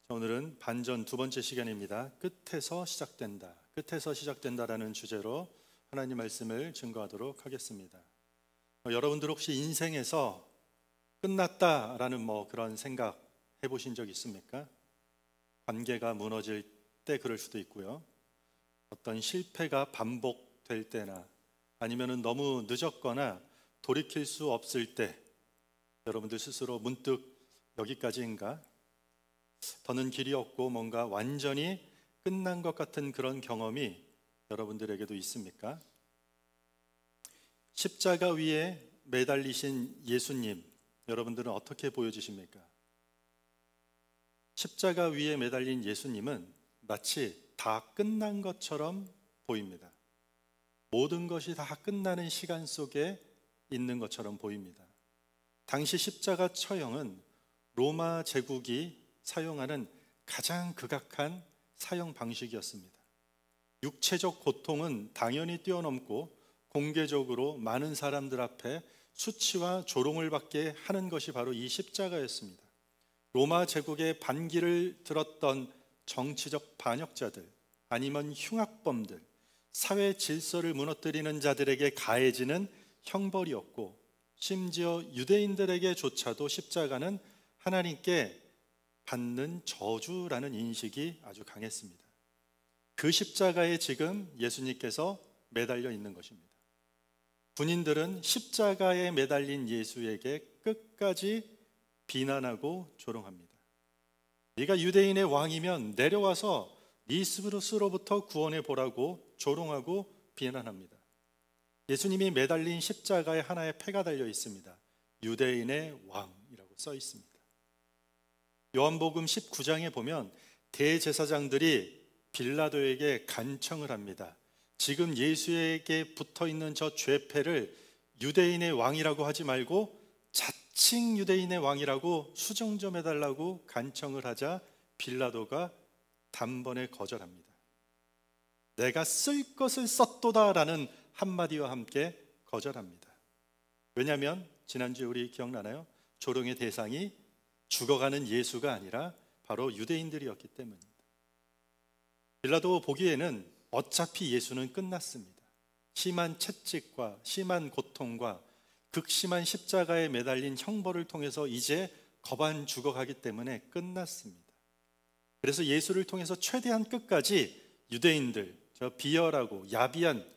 오늘은 반전 두 번째 시간입니다. 끝에서 시작된다. 끝에서 시작된다라는 주제로 하나님 말씀을 증거하도록 하겠습니다. 여러분들 혹시 인생에서 끝났다라는 그런 생각 해보신 적 있습니까? 관계가 무너질 때 그럴 수도 있고요. 어떤 실패가 반복될 때나 아니면은 너무 늦었거나 돌이킬 수 없을 때 여러분들 스스로 문득 여기까지인가? 더는 길이 없고 뭔가 완전히 끝난 것 같은 그런 경험이 여러분들에게도 있습니까? 십자가 위에 매달리신 예수님, 여러분들은 어떻게 보여지십니까? 십자가 위에 매달린 예수님은 마치 다 끝난 것처럼 보입니다. 모든 것이 다 끝나는 시간 속에 있는 것처럼 보입니다. 당시 십자가 처형은 로마 제국이 사용하는 가장 극악한 사형 방식이었습니다. 육체적 고통은 당연히 뛰어넘고 공개적으로 많은 사람들 앞에 수치와 조롱을 받게 하는 것이 바로 이 십자가였습니다. 로마 제국의 반기를 들었던 정치적 반역자들 아니면 흉악범들, 사회 질서를 무너뜨리는 자들에게 가해지는 형벌이었고, 심지어 유대인들에게조차도 십자가는 하나님께 받는 저주라는 인식이 아주 강했습니다. 그 십자가에 지금 예수님께서 매달려 있는 것입니다. 군인들은 십자가에 매달린 예수에게 끝까지 비난하고 조롱합니다. 네가 유대인의 왕이면 내려와서 네 스스로부터 구원해 보라고 조롱하고 비난합니다. 예수님이 매달린 십자가에 하나의 패가 달려 있습니다. 유대인의 왕이라고 써 있습니다. 요한복음 19장에 보면 대제사장들이 빌라도에게 간청을 합니다. 지금 예수에게 붙어있는 저 죄패를 유대인의 왕이라고 하지 말고 자칭 유대인의 왕이라고 수정 좀 해달라고 간청을 하자 빌라도가 단번에 거절합니다. 내가 쓸 것을 썼도다라는 한마디와 함께 거절합니다. 왜냐하면 지난주에 우리 기억나나요? 조롱의 대상이 죽어가는 예수가 아니라 바로 유대인들이었기 때문입니다. 빌라도 보기에는 어차피 예수는 끝났습니다. 심한 채찍과 심한 고통과 극심한 십자가에 매달린 형벌을 통해서 이제 거반 죽어가기 때문에 끝났습니다. 그래서 예수를 통해서 최대한 끝까지 유대인들, 저 비열하고 야비한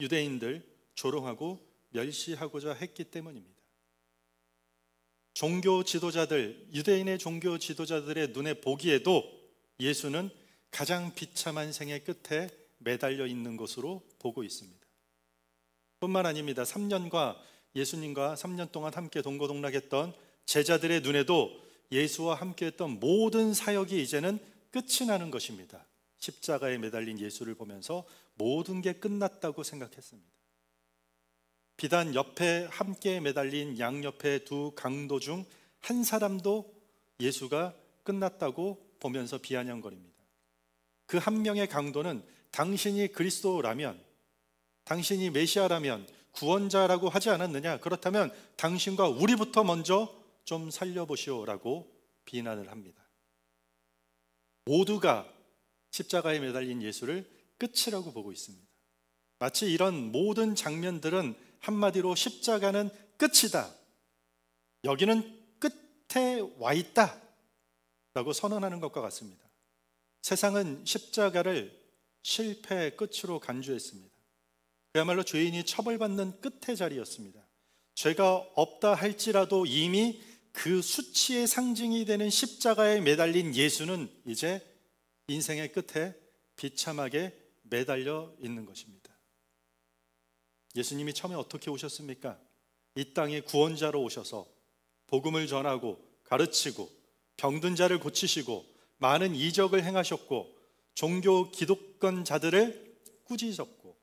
유대인들 조롱하고 멸시하고자 했기 때문입니다. 종교 지도자들, 유대인의 종교 지도자들의 눈에 보기에도 예수는 가장 비참한 생의 끝에 매달려 있는 것으로 보고 있습니다. 뿐만 아닙니다. 3년과 예수님과 3년 동안 함께 동고동락했던 제자들의 눈에도 예수와 함께했던 모든 사역이 이제는 끝이 나는 것입니다. 십자가에 매달린 예수를 보면서 모든 게 끝났다고 생각했습니다. 비단 옆에 함께 매달린 양옆의 두 강도 중 한 사람도 예수가 끝났다고 보면서 비아냥거립니다. 그 한 명의 강도는 당신이 그리스도라면, 당신이 메시아라면 구원자라고 하지 않았느냐? 그렇다면 당신과 우리부터 먼저 좀 살려보시오라고 비난을 합니다. 모두가 십자가에 매달린 예수를 끝이라고 보고 있습니다. 마치 이런 모든 장면들은 한마디로 십자가는 끝이다, 여기는 끝에 와 있다 라고 선언하는 것과 같습니다. 세상은 십자가를 실패의 끝으로 간주했습니다. 그야말로 죄인이 처벌받는 끝의 자리였습니다. 죄가 없다 할지라도 이미 그 수치의 상징이 되는 십자가에 매달린 예수는 이제 인생의 끝에 비참하게 매달려 있는 것입니다. 예수님이 처음에 어떻게 오셨습니까? 이 땅에 구원자로 오셔서 복음을 전하고 가르치고 병든 자를 고치시고 많은 이적을 행하셨고 종교 기득권자들을 꾸짖었고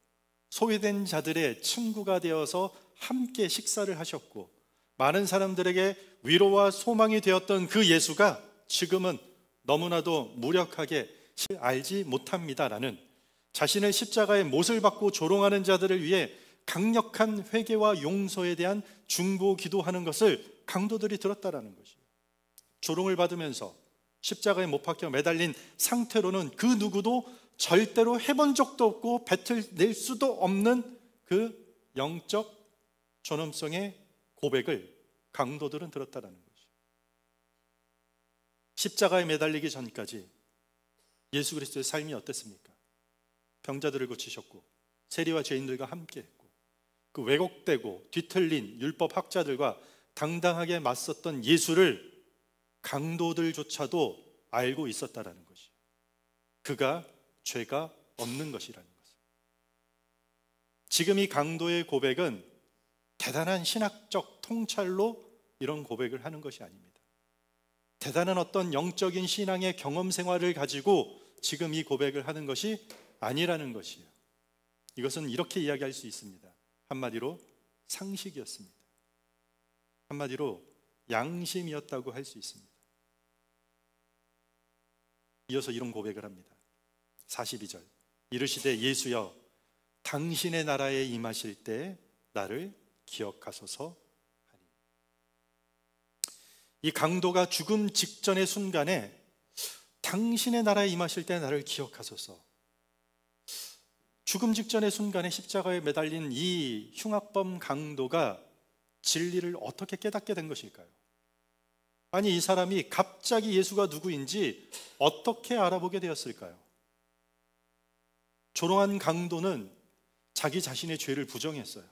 소외된 자들의 친구가 되어서 함께 식사를 하셨고 많은 사람들에게 위로와 소망이 되었던 그 예수가 지금은 너무나도 무력하게 알지 못합니다라는 자신의 십자가의 못을 받고 조롱하는 자들을 위해 강력한 회개와 용서에 대한 중보 기도하는 것을 강도들이 들었다라는 것이에요. 조롱을 받으면서 십자가에 못 박혀 매달린 상태로는 그 누구도 절대로 해본 적도 없고 뱉어낼 수도 없는 그 영적 존엄성의 고백을 강도들은 들었다라는 것이죠. 십자가에 매달리기 전까지 예수 그리스도의 삶이 어땠습니까? 병자들을 고치셨고 세리와 죄인들과 함께했고 그 왜곡되고 뒤틀린 율법학자들과 당당하게 맞섰던 예수를 강도들조차도 알고 있었다라는 것이요. 그가 죄가 없는 것이라는 것을. 지금 이 강도의 고백은 대단한 신학적 통찰로 이런 고백을 하는 것이 아닙니다. 대단한 어떤 영적인 신앙의 경험 생활을 가지고 지금 이 고백을 하는 것이 아니라는 것이에요. 이것은 이렇게 이야기할 수 있습니다. 한마디로 상식이었습니다. 한마디로 양심이었다고 할 수 있습니다. 이어서 이런 고백을 합니다. 42절 이르시되 예수여 당신의 나라에 임하실 때 나를 기억하소서 하니. 이 강도가 죽음 직전의 순간에 당신의 나라에 임하실 때 나를 기억하소서. 죽음 직전의 순간에 십자가에 매달린 이 흉악범 강도가 진리를 어떻게 깨닫게 된 것일까요? 아니 이 사람이 갑자기 예수가 누구인지 어떻게 알아보게 되었을까요? 조롱한 강도는 자기 자신의 죄를 부정했어요.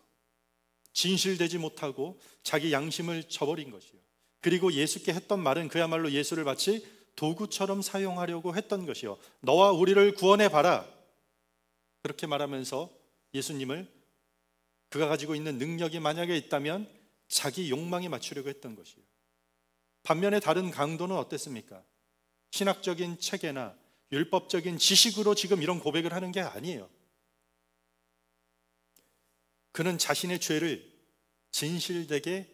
진실되지 못하고 자기 양심을 저버린 것이요. 그리고 예수께 했던 말은 그야말로 예수를 마치 도구처럼 사용하려고 했던 것이요. 너와 우리를 구원해 봐라. 그렇게 말하면서 예수님을 그가 가지고 있는 능력이 만약에 있다면 자기 욕망에 맞추려고 했던 것이요. 반면에 다른 강도는 어땠습니까? 신학적인 체계나 율법적인 지식으로 지금 이런 고백을 하는 게 아니에요. 그는 자신의 죄를 진실되게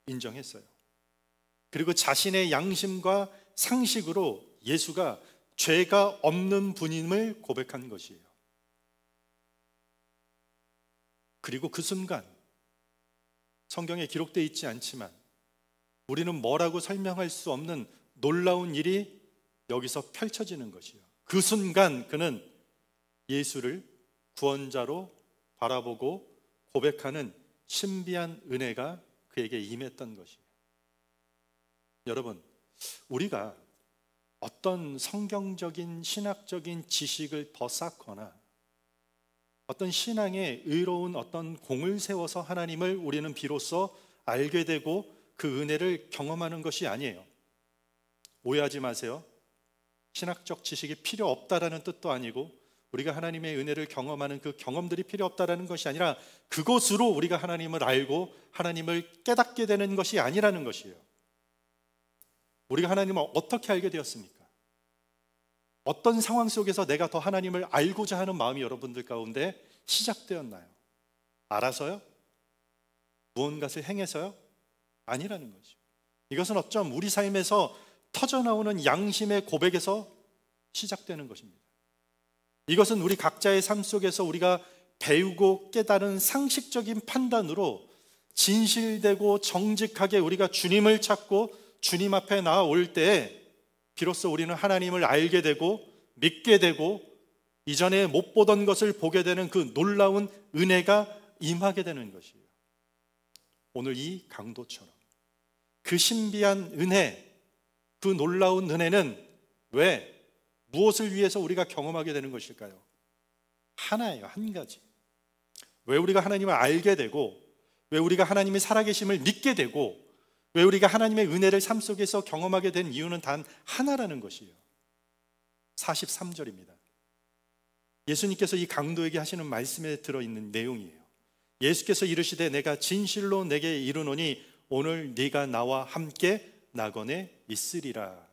인정했어요. 그리고 자신의 양심과 상식으로 예수가 죄가 없는 분임을 고백한 것이에요. 그리고 그 순간 성경에 기록되어 있지 않지만 우리는 뭐라고 설명할 수 없는 놀라운 일이 여기서 펼쳐지는 것이에요. 그 순간 그는 예수를 구원자로 바라보고 고백하는 신비한 은혜가 그에게 임했던 것이에요. 여러분, 우리가 어떤 성경적인 신학적인 지식을 더 쌓거나 어떤 신앙에 의로운 어떤 공을 세워서 하나님을 우리는 비로소 알게 되고 그 은혜를 경험하는 것이 아니에요. 오해하지 마세요. 신학적 지식이 필요 없다라는 뜻도 아니고 우리가 하나님의 은혜를 경험하는 그 경험들이 필요 없다라는 것이 아니라 그것으로 우리가 하나님을 알고 하나님을 깨닫게 되는 것이 아니라는 것이에요. 우리가 하나님을 어떻게 알게 되었습니까? 어떤 상황 속에서 내가 더 하나님을 알고자 하는 마음이 여러분들 가운데 시작되었나요? 알아서요? 무언가를 행해서요? 아니라는 거죠. 이것은 어쩜 우리 삶에서 터져나오는 양심의 고백에서 시작되는 것입니다. 이것은 우리 각자의 삶 속에서 우리가 배우고 깨달은 상식적인 판단으로 진실되고 정직하게 우리가 주님을 찾고 주님 앞에 나아올 때에 비로소 우리는 하나님을 알게 되고 믿게 되고 이전에 못 보던 것을 보게 되는 그 놀라운 은혜가 임하게 되는 것이에요. 오늘 이 강도처럼 그 신비한 은혜, 그 놀라운 은혜는 왜, 무엇을 위해서 우리가 경험하게 되는 것일까요? 하나예요. 한 가지. 왜 우리가 하나님을 알게 되고 왜 우리가 하나님의 살아계심을 믿게 되고 왜 우리가 하나님의 은혜를 삶 속에서 경험하게 된 이유는 단 하나라는 것이에요. 43절입니다. 예수님께서 이 강도에게 하시는 말씀에 들어있는 내용이에요. 예수께서 이르시되 내가 진실로 내게 이르노니 오늘 네가 나와 함께 낙원에 있으리라.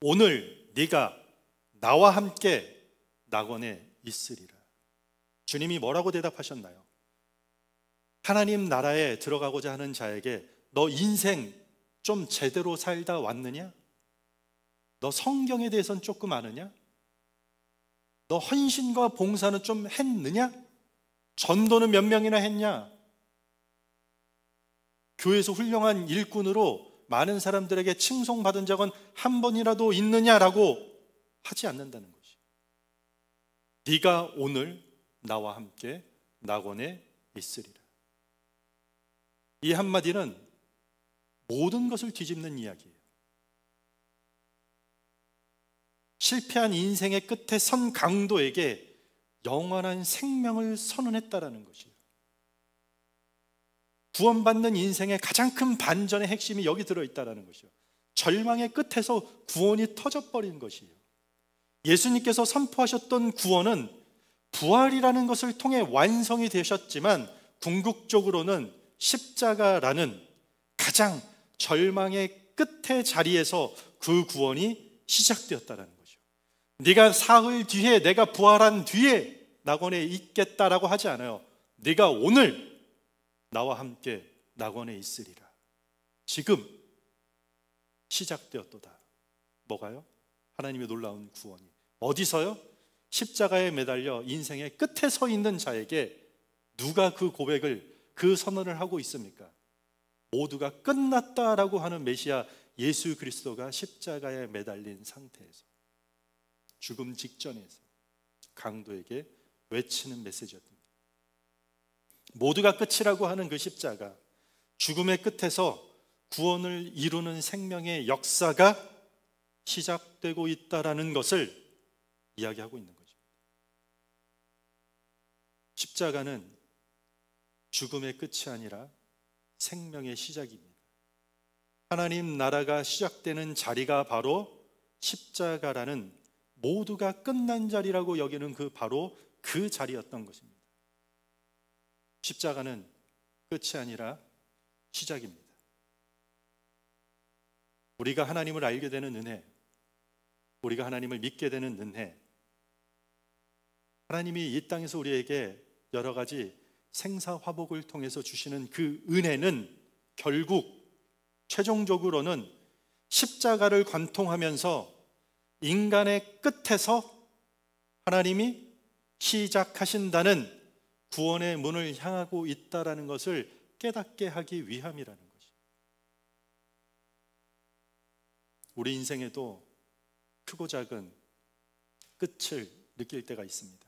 오늘 네가 나와 함께 낙원에 있으리라. 주님이 뭐라고 대답하셨나요? 하나님 나라에 들어가고자 하는 자에게 너 인생 좀 제대로 살다 왔느냐? 너 성경에 대해서는 조금 아느냐? 너 헌신과 봉사는 좀 했느냐? 전도는 몇 명이나 했냐? 교회에서 훌륭한 일꾼으로 많은 사람들에게 칭송받은 적은 한 번이라도 있느냐라고 하지 않는다는 것이. 네가 오늘 나와 함께 낙원에 있으리라. 이 한마디는 모든 것을 뒤집는 이야기예요. 실패한 인생의 끝에 선 강도에게 영원한 생명을 선언했다라는 것이에요. 구원받는 인생의 가장 큰 반전의 핵심이 여기 들어있다는 것이요. 절망의 끝에서 구원이 터져버린 것이에요. 예수님께서 선포하셨던 구원은 부활이라는 것을 통해 완성이 되셨지만 궁극적으로는 십자가라는 가장 절망의 끝의 자리에서 그 구원이 시작되었다는 거죠. 네가 사흘 뒤에, 내가 부활한 뒤에 낙원에 있겠다라고 하지 않아요. 네가 오늘 나와 함께 낙원에 있으리라. 지금 시작되었도다. 뭐가요? 하나님의 놀라운 구원이. 어디서요? 십자가에 매달려 인생의 끝에 서 있는 자에게 누가 그 고백을, 그 선언을 하고 있습니까? 모두가 끝났다라고 하는 메시아 예수 그리스도가 십자가에 매달린 상태에서, 죽음 직전에서 강도에게 외치는 메시지였습니다. 모두가 끝이라고 하는 그 십자가, 죽음의 끝에서 구원을 이루는 생명의 역사가 시작되고 있다라는 것을 이야기하고 있는 거죠. 십자가는 죽음의 끝이 아니라 생명의 시작입니다. 하나님 나라가 시작되는 자리가 바로 십자가라는, 모두가 끝난 자리라고 여기는 바로 그 자리였던 것입니다. 십자가는 끝이 아니라 시작입니다. 우리가 하나님을 알게 되는 은혜, 우리가 하나님을 믿게 되는 은혜, 하나님이 이 땅에서 우리에게 여러 가지 생사화복을 통해서 주시는 그 은혜는 결국 최종적으로는 십자가를 관통하면서 인간의 끝에서 하나님이 시작하신다는 구원의 문을 향하고 있다라는 것을 깨닫게 하기 위함이라는 것이. 우리 인생에도 크고 작은 끝을 느낄 때가 있습니다.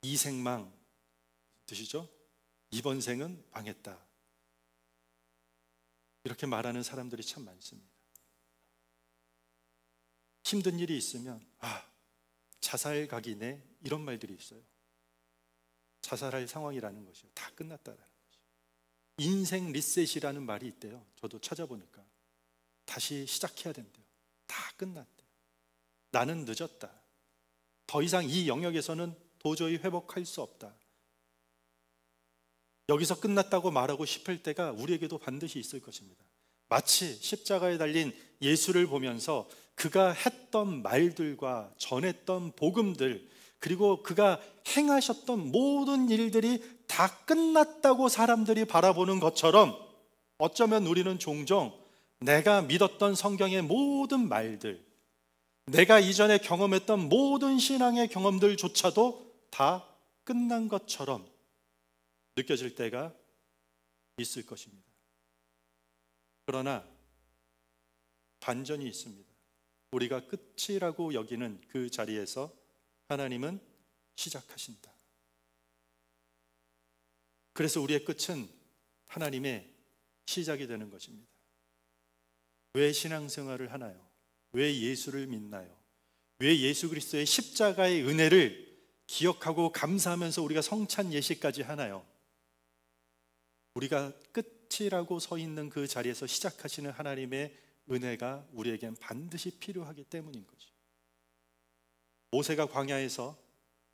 이 생망 드시죠? 이번 생은 망했다. 이렇게 말하는 사람들이 참 많습니다. 힘든 일이 있으면 자살 각이네, 이런 말들이 있어요. 자살할 상황이라는 것이요, 다 끝났다라는 것이요. 인생 리셋이라는 말이 있대요. 저도 찾아보니까 다시 시작해야 된대요. 다 끝났대요. 나는 늦었다. 더 이상 이 영역에서는 도저히 회복할 수 없다. 여기서 끝났다고 말하고 싶을 때가 우리에게도 반드시 있을 것입니다. 마치 십자가에 달린 예수를 보면서 그가 했던 말들과 전했던 복음들, 그리고 그가 행하셨던 모든 일들이 다 끝났다고 사람들이 바라보는 것처럼, 어쩌면 우리는 종종 내가 믿었던 성경의 모든 말들, 내가 이전에 경험했던 모든 신앙의 경험들조차도 다 끝난 것처럼 느껴질 때가 있을 것입니다. 그러나 반전이 있습니다. 우리가 끝이라고 여기는 그 자리에서 하나님은 시작하신다. 그래서 우리의 끝은 하나님의 시작이 되는 것입니다. 왜 신앙생활을 하나요? 왜 예수를 믿나요? 왜 예수 그리스도의 십자가의 은혜를 기억하고 감사하면서 우리가 성찬 예식까지 하나요? 우리가 끝이라고 서 있는 그 자리에서 시작하시는 하나님의 은혜가 우리에겐 반드시 필요하기 때문인 거죠. 모세가 광야에서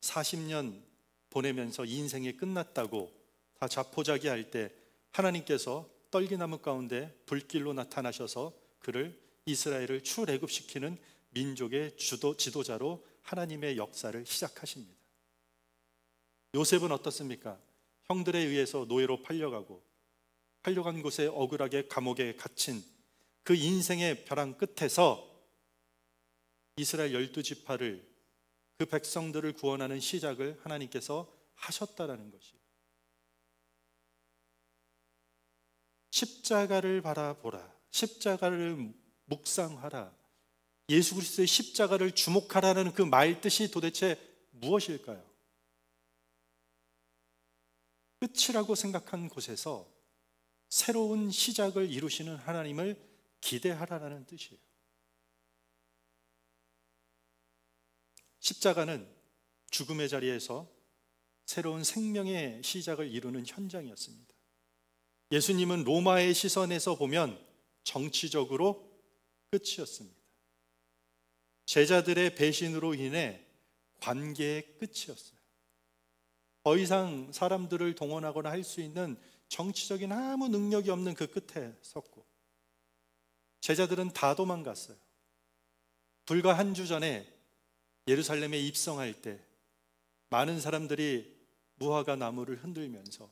40년 보내면서 인생이 끝났다고 다 자포자기할 때 하나님께서 떨기나무 가운데 불길로 나타나셔서 그를, 이스라엘을 출애굽시키는 민족의 지도자로 하나님의 역사를 시작하십니다. 요셉은 어떻습니까? 형들에 의해서 노예로 팔려간 곳에 억울하게 감옥에 갇힌 그 인생의 벼랑 끝에서 이스라엘 12지파를, 그 백성들을 구원하는 시작을 하나님께서 하셨다라는 것이에요. 십자가를 바라보라, 십자가를 묵상하라, 예수 그리스도의 십자가를 주목하라는 그 말 뜻이 도대체 무엇일까요? 끝이라고 생각한 곳에서 새로운 시작을 이루시는 하나님을 기대하라는 뜻이에요. 십자가는 죽음의 자리에서 새로운 생명의 시작을 이루는 현장이었습니다. 예수님은 로마의 시선에서 보면 정치적으로 끝이었습니다. 제자들의 배신으로 인해 관계의 끝이었어요. 더 이상 사람들을 동원하거나 할 수 있는 정치적인 아무 능력이 없는 그 끝에 섰고, 제자들은 다 도망갔어요. 불과 한 주 전에 예루살렘에 입성할 때 많은 사람들이 무화과 나무를 흔들면서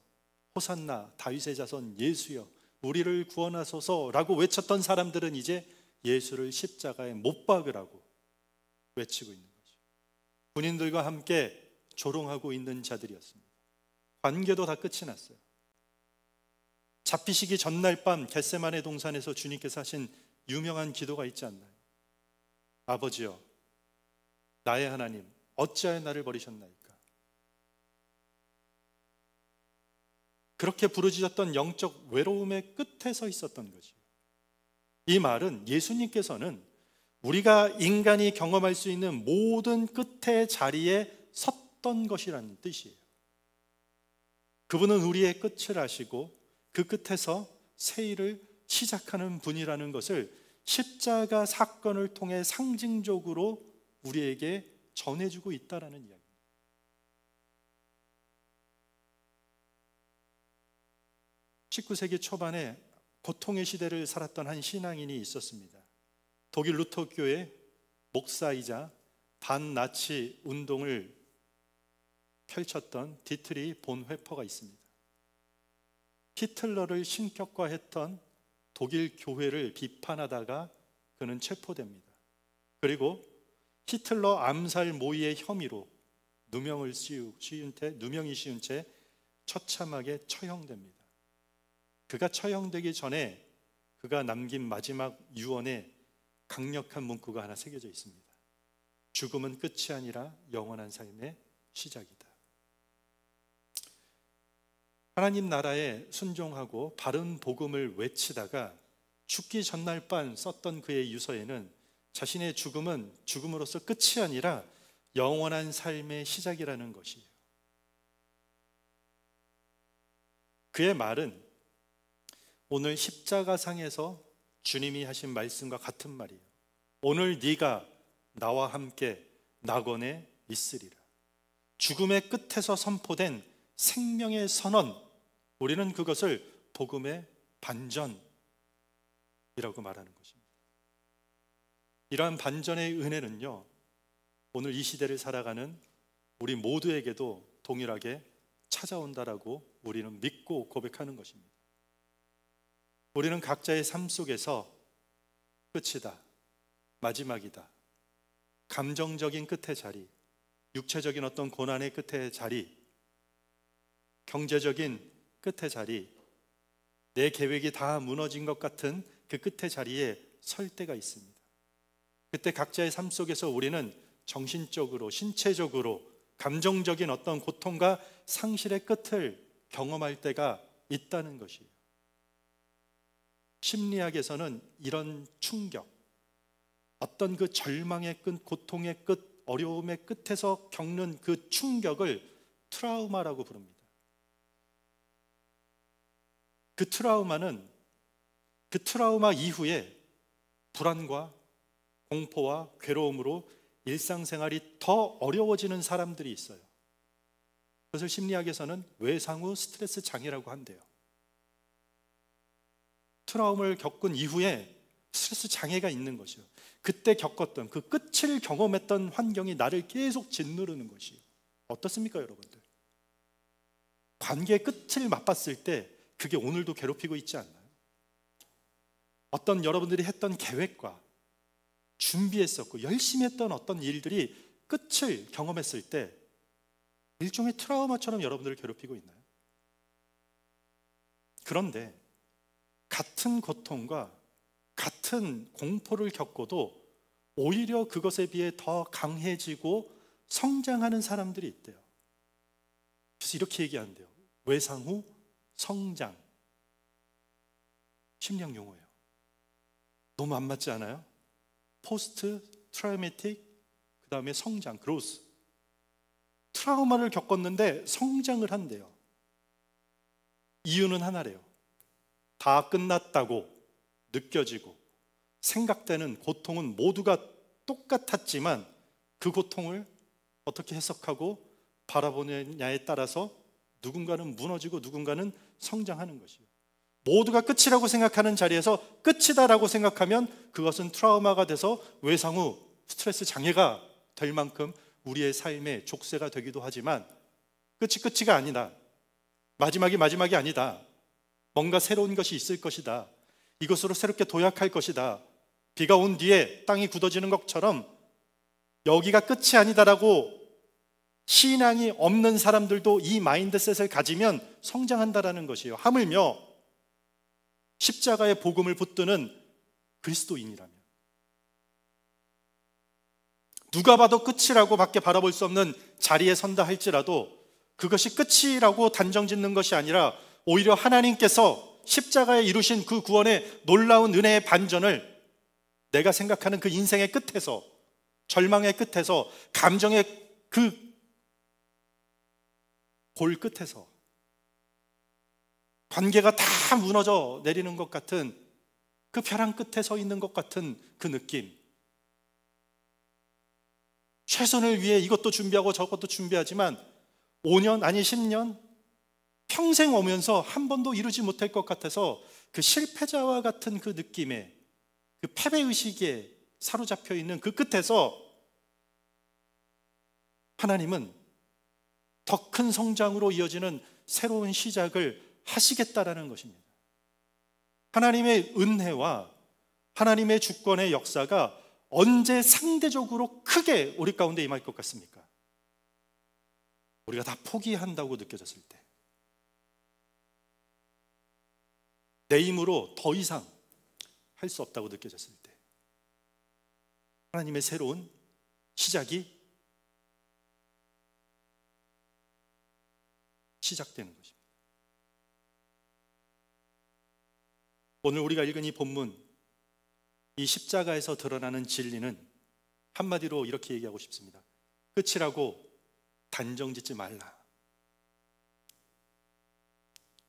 호산나 다윗의 자손 예수여 우리를 구원하소서라고 외쳤던 사람들은 이제 예수를 십자가에 못 박으라고 외치고 있는 거죠. 군인들과 함께 조롱하고 있는 자들이었습니다. 관계도 다 끝이 났어요. 잡히시기 전날 밤 겟세마네 동산에서 주님께서 하신 유명한 기도가 있지 않나요? 아버지여, 나의 하나님, 어찌하여 나를 버리셨나이까? 그렇게 부르짖었던 영적 외로움의 끝에 서 있었던 거지요. 이 말은 예수님께서는 우리가 인간이 경험할 수 있는 모든 끝의 자리에 섰던 것이라는 뜻이에요. 그분은 우리의 끝을 아시고 그 끝에서 새 일을 시작하는 분이라는 것을 십자가 사건을 통해 상징적으로 우리에게 전해주고 있다는 이야기입니다. 19세기 초반에 고통의 시대를 살았던 한 신앙인이 있었습니다. 독일 루터교의 목사이자 반나치 운동을 펼쳤던 디트리 본 회퍼가 있습니다. 히틀러를 신격화했던 독일 교회를 비판하다가 그는 체포됩니다. 그리고 히틀러 암살 모의의 혐의로 누명이 씌운 채 처참하게 처형됩니다. 그가 처형되기 전에 그가 남긴 마지막 유언에 강력한 문구가 하나 새겨져 있습니다. 죽음은 끝이 아니라 영원한 삶의 시작이다. 하나님 나라에 순종하고 바른 복음을 외치다가 죽기 전날 밤 썼던 그의 유서에는 자신의 죽음은 죽음으로서 끝이 아니라 영원한 삶의 시작이라는 것이에요. 그의 말은 오늘 십자가상에서 주님이 하신 말씀과 같은 말이에요. 오늘 네가 나와 함께 낙원에 있으리라. 죽음의 끝에서 선포된 생명의 선언, 우리는 그것을 복음의 반전이라고 말하는 것입니다. 이러한 반전의 은혜는요, 오늘 이 시대를 살아가는 우리 모두에게도 동일하게 찾아온다라고 우리는 믿고 고백하는 것입니다. 우리는 각자의 삶 속에서 끝이다, 마지막이다, 감정적인 끝의 자리, 육체적인 어떤 고난의 끝의 자리, 경제적인 끝의 자리, 내 계획이 다 무너진 것 같은 그 끝의 자리에 설 때가 있습니다. 그때 각자의 삶 속에서 우리는 정신적으로, 신체적으로, 감정적인 어떤 고통과 상실의 끝을 경험할 때가 있다는 것이에요. 심리학에서는 이런 충격, 어떤 그 절망의 끝, 고통의 끝, 어려움의 끝에서 겪는 그 충격을 트라우마라고 부릅니다. 그 트라우마는 그 트라우마 이후에 불안과 공포와 괴로움으로 일상생활이 더 어려워지는 사람들이 있어요. 그것을 심리학에서는 외상후 스트레스 장애라고 한대요. 트라우마를 겪은 이후에 스트레스 장애가 있는 것이요. 그때 겪었던 그 끝을 경험했던 환경이 나를 계속 짓누르는 것이요. 어떻습니까, 여러분들? 관계의 끝을 맛봤을 때 그게 오늘도 괴롭히고 있지 않나요? 어떤 여러분들이 했던 계획과 준비했었고 열심히 했던 어떤 일들이 끝을 경험했을 때 일종의 트라우마처럼 여러분들을 괴롭히고 있나요? 그런데 같은 고통과 같은 공포를 겪어도 오히려 그것에 비해 더 강해지고 성장하는 사람들이 있대요. 그래서 이렇게 얘기한대요. 외상 후 성장. 심리학 용어예요. 너무 안 맞지 않아요? 포스트 트라우마틱, 그 다음에 성장, 그로스. 트라우마를 겪었는데 성장을 한대요. 이유는 하나래요. 다 끝났다고 느껴지고 생각되는 고통은 모두가 똑같았지만 그 고통을 어떻게 해석하고 바라보느냐에 따라서 누군가는 무너지고 누군가는 성장하는 것이에요. 모두가 끝이라고 생각하는 자리에서 끝이다라고 생각하면 그것은 트라우마가 돼서 외상 후 스트레스 장애가 될 만큼 우리의 삶의 족쇄가 되기도 하지만 끝이가 아니다. 마지막이 아니다. 뭔가 새로운 것이 있을 것이다. 이것으로 새롭게 도약할 것이다. 비가 온 뒤에 땅이 굳어지는 것처럼 여기가 끝이 아니다라고 신앙이 없는 사람들도 이 마인드셋을 가지면 성장한다라는 것이에요. 하물며 십자가의 복음을 붙드는 그리스도인이라면 누가 봐도 끝이라고 밖에 바라볼 수 없는 자리에 선다 할지라도 그것이 끝이라고 단정짓는 것이 아니라 오히려 하나님께서 십자가에 이루신 그 구원의 놀라운 은혜의 반전을 내가 생각하는 그 인생의 끝에서, 절망의 끝에서, 감정의 그 골 끝에서, 관계가 다 무너져 내리는 것 같은 그 벼랑 끝에 서 있는 것 같은 그 느낌. 최선을 위해 이것도 준비하고 저것도 준비하지만 5년 아니 10년 평생 오면서 한 번도 이루지 못할 것 같아서 그 실패자와 같은 그 느낌에, 그 패배의식에 사로잡혀 있는 그 끝에서 하나님은 더 큰 성장으로 이어지는 새로운 시작을 하시겠다라는 것입니다. 하나님의 은혜와 하나님의 주권의 역사가 언제 상대적으로 크게 우리 가운데 임할 것 같습니까? 우리가 다 포기한다고 느껴졌을 때, 내 힘으로 더 이상 할 수 없다고 느껴졌을 때, 하나님의 새로운 시작이 시작되는 것입니다. 오늘 우리가 읽은 이 본문, 이 십자가에서 드러나는 진리는 한마디로 이렇게 얘기하고 싶습니다. 끝이라고 단정짓지 말라.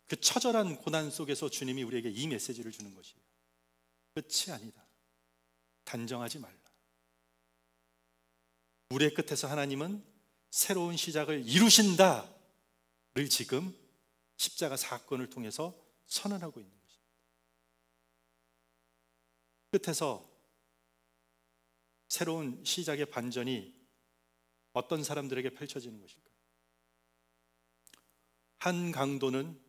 그 처절한 고난 속에서 주님이 우리에게 이 메시지를 주는 것이에요. 끝이 아니다. 단정하지 말라. 우리의 끝에서 하나님은 새로운 시작을 이루신다를 지금 십자가 사건을 통해서 선언하고 있는 것입니다. 끝에서 새로운 시작의 반전이 어떤 사람들에게 펼쳐지는 것일까요? 한 강도는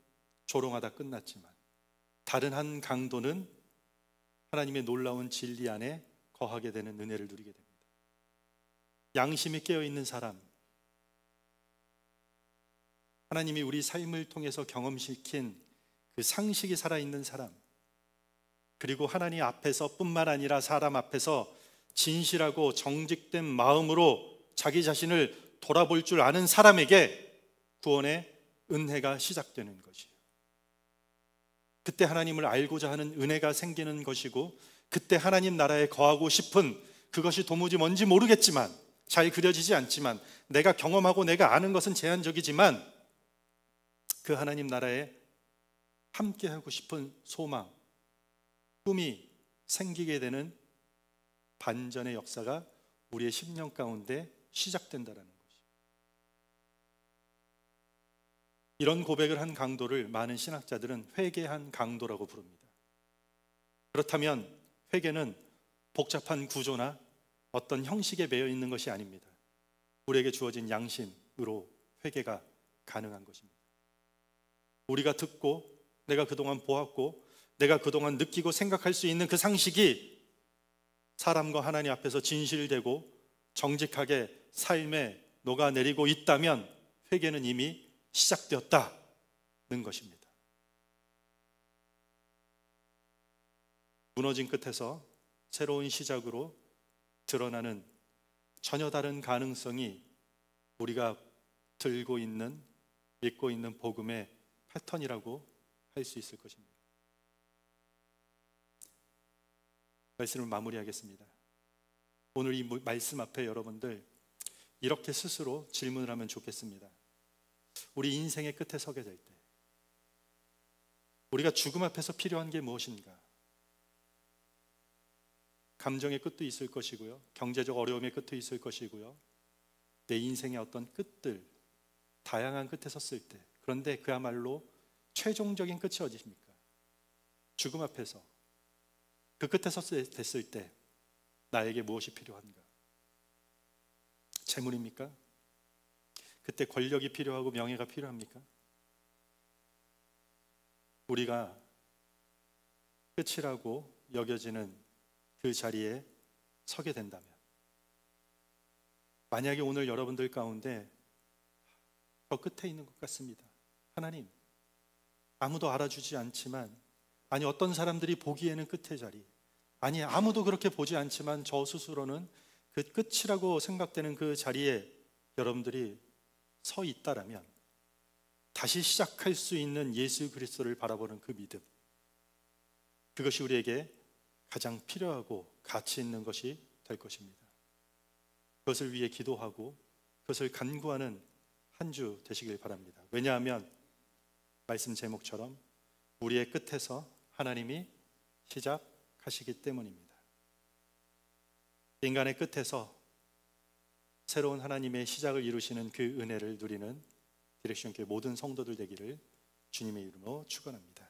조롱하다 끝났지만 다른 한 강도는 하나님의 놀라운 진리 안에 거하게 되는 은혜를 누리게 됩니다. 양심이 깨어있는 사람, 하나님이 우리 삶을 통해서 경험시킨 그 상식이 살아있는 사람, 그리고 하나님 앞에서 뿐만 아니라 사람 앞에서 진실하고 정직된 마음으로 자기 자신을 돌아볼 줄 아는 사람에게 구원의 은혜가 시작되는 것이에요. 그때 하나님을 알고자 하는 은혜가 생기는 것이고, 그때 하나님 나라에 거하고 싶은 그것이 도무지 뭔지 모르겠지만, 잘 그려지지 않지만, 내가 경험하고 내가 아는 것은 제한적이지만 그 하나님 나라에 함께하고 싶은 소망, 꿈이 생기게 되는 반전의 역사가 우리의 심령 가운데 시작된다는 것이죠. 이런 고백을 한 강도를 많은 신학자들은 회개한 강도라고 부릅니다. 그렇다면 회개는 복잡한 구조나 어떤 형식에 매여 있는 것이 아닙니다. 우리에게 주어진 양심으로 회개가 가능한 것입니다. 우리가 듣고 내가 그동안 보았고 내가 그동안 느끼고 생각할 수 있는 그 상식이 사람과 하나님 앞에서 진실되고 정직하게 삶에 녹아내리고 있다면 회개는 이미 시작되었다는 것입니다. 무너진 끝에서 새로운 시작으로 드러나는 전혀 다른 가능성이 우리가 들고 있는, 믿고 있는 복음의 패턴이라고 할 수 있을 것입니다. 말씀을 마무리하겠습니다. 오늘 이 말씀 앞에 여러분들 이렇게 스스로 질문을 하면 좋겠습니다. 우리 인생의 끝에 서게 될 때 우리가 죽음 앞에서 필요한 게 무엇인가? 감정의 끝도 있을 것이고요, 경제적 어려움의 끝도 있을 것이고요, 내 인생의 어떤 끝들, 다양한 끝에 섰을 때, 그런데 그야말로 최종적인 끝이 어디십니까? 죽음 앞에서 그 끝에 됐을 때 나에게 무엇이 필요한가? 재물입니까? 그때 권력이 필요하고 명예가 필요합니까? 우리가 끝이라고 여겨지는 그 자리에 서게 된다면, 만약에 오늘 여러분들 가운데 저 끝에 있는 것 같습니다. 하나님, 아무도 알아주지 않지만, 아니 어떤 사람들이 보기에는 끝의 자리, 아니 아무도 그렇게 보지 않지만 저 스스로는 그 끝이라고 생각되는 그 자리에 여러분들이 서 있다라면, 다시 시작할 수 있는 예수 그리스도를 바라보는 그 믿음, 그것이 우리에게 가장 필요하고 가치 있는 것이 될 것입니다. 그것을 위해 기도하고 그것을 간구하는 한 주 되시길 바랍니다. 왜냐하면 말씀 제목처럼 우리의 끝에서 하나님이 시작하시기 때문입니다. 인간의 끝에서 새로운 하나님의 시작을 이루시는 그 은혜를 누리는 디렉션교회 모든 성도들 되기를 주님의 이름으로 축원합니다.